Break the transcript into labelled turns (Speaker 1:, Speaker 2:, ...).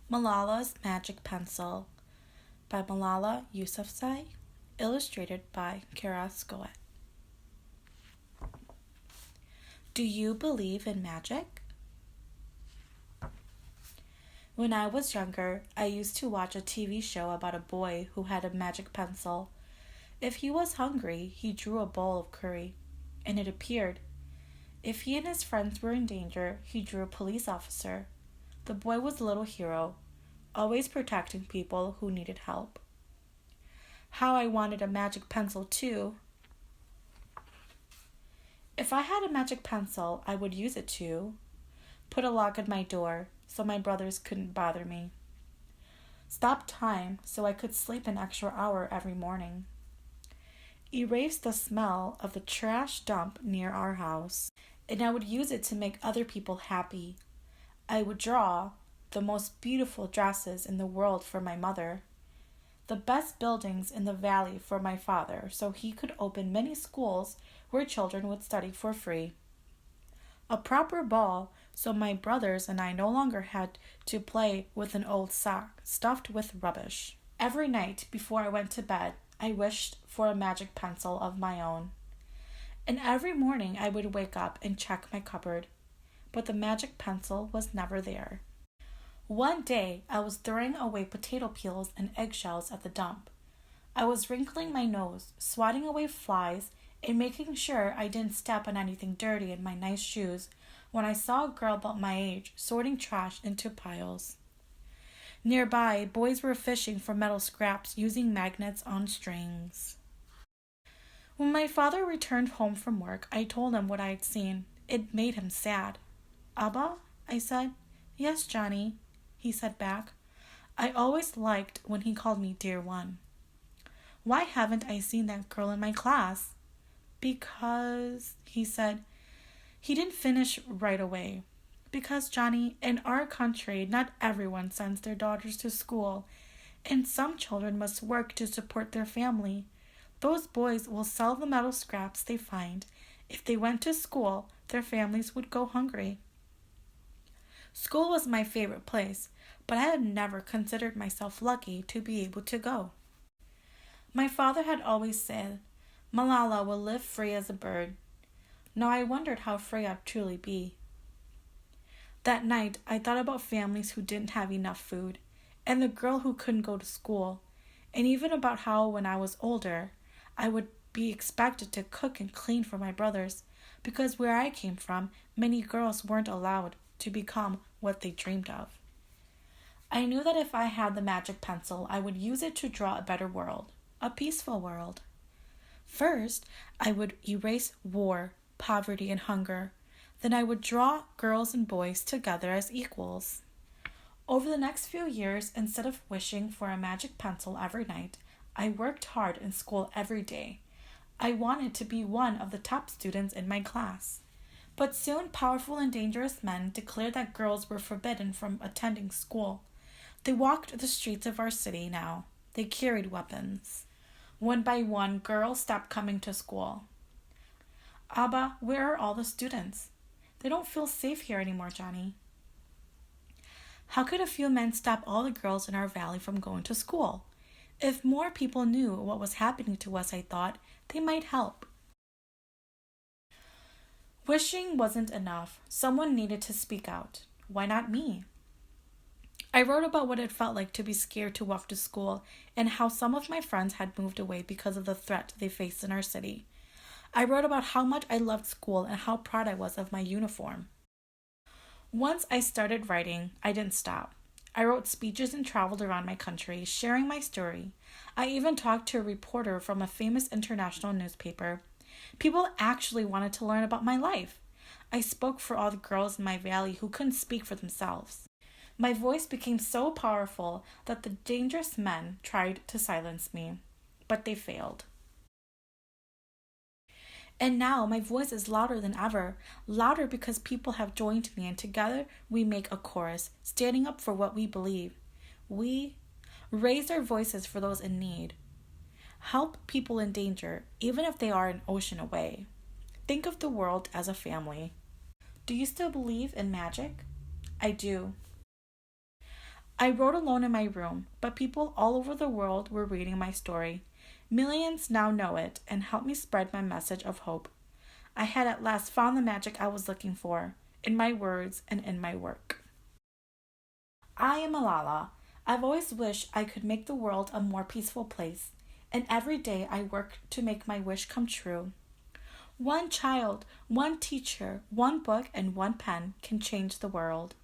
Speaker 1: Malala's Magic Pencil by Malala Yousafzai, illustrated by Kerascoet. Do you believe in magic? When I was younger, I used to watch a TV show about a boy who had a magic pencil. If he was hungry, he drew a bowl of curry, and it appeared. If he and his friends were in danger, he drew a police officer. The boy was a little hero, always protecting people who needed help. How I wanted a magic pencil too. If I had a magic pencil, I would use it to put a lock on my door so my brothers couldn't bother me, stop time so I could sleep an extra hour every morning, erase the smell of the trash dump near our house, and I would use it to make other people happy. I would draw the most beautiful dresses in the world for my mother, the best buildings in the valley for my father so he could open many schools where children would study for free, a proper ball so my brothers and I no longer had to play with an old sock stuffed with rubbish. Every night before I went to bed, I wished for a magic pencil of my own. And every morning I would wake up and check my cupboard, but the magic pencil was never there. One day, I was throwing away potato peels and eggshells at the dump. I was wrinkling my nose, swatting away flies, and making sure I didn't step on anything dirty in my nice shoes when I saw a girl about my age sorting trash into piles. Nearby, boys were fishing for metal scraps using magnets on strings. When my father returned home from work, I told him what I had seen. It made him sad. "Abba?" I said. "Yes, Johnny," he said back. I always liked when he called me Dear One. "Why haven't I seen that girl in my class?" "Because," he said. He didn't finish right away. "Because, Johnny, in our country, not everyone sends their daughters to school, and some children must work to support their family. Those boys will sell the metal scraps they find. If they went to school, their families would go hungry." School was my favorite place, but I had never considered myself lucky to be able to go. My father had always said, "Malala will live free as a bird." Now I wondered how free I'd truly be. That night, I thought about families who didn't have enough food, and the girl who couldn't go to school, and even about how when I was older, I would be expected to cook and clean for my brothers, because where I came from, many girls weren't allowed to become what they dreamed of. I knew that if I had the magic pencil, I would use it to draw a better world, a peaceful world. First, I would erase war, poverty, and hunger. Then I would draw girls and boys together as equals. Over the next few years, instead of wishing for a magic pencil every night, I worked hard in school every day. I wanted to be one of the top students in my class. But soon powerful and dangerous men declared that girls were forbidden from attending school. They walked the streets of our city now. They carried weapons. One by one, girls stopped coming to school. "Abba, where are all the students? They don't feel safe here anymore, Johnny." How could a few men stop all the girls in our valley from going to school? If more people knew what was happening to us, I thought, they might help. Wishing wasn't enough. Someone needed to speak out. Why not me? I wrote about what it felt like to be scared to walk to school and how some of my friends had moved away because of the threat they faced in our city. I wrote about how much I loved school and how proud I was of my uniform. Once I started writing, I didn't stop. I wrote speeches and traveled around my country, sharing my story. I even talked to a reporter from a famous international newspaper. People actually wanted to learn about my life. I spoke for all the girls in my valley who couldn't speak for themselves. My voice became so powerful that the dangerous men tried to silence me, but they failed. And now my voice is louder than ever, louder because people have joined me, and together we make a chorus, standing up for what we believe. We raise our voices for those in need. Help people in danger, even if they are an ocean away. Think of the world as a family. Do you still believe in magic? I do. I wrote alone in my room, but people all over the world were reading my story. Millions now know it and help me spread my message of hope. I had at last found the magic I was looking for, in my words and in my work. I am Malala. I've always wished I could make the world a more peaceful place, and every day I work to make my wish come true. One child, one teacher, one book, and one pen can change the world.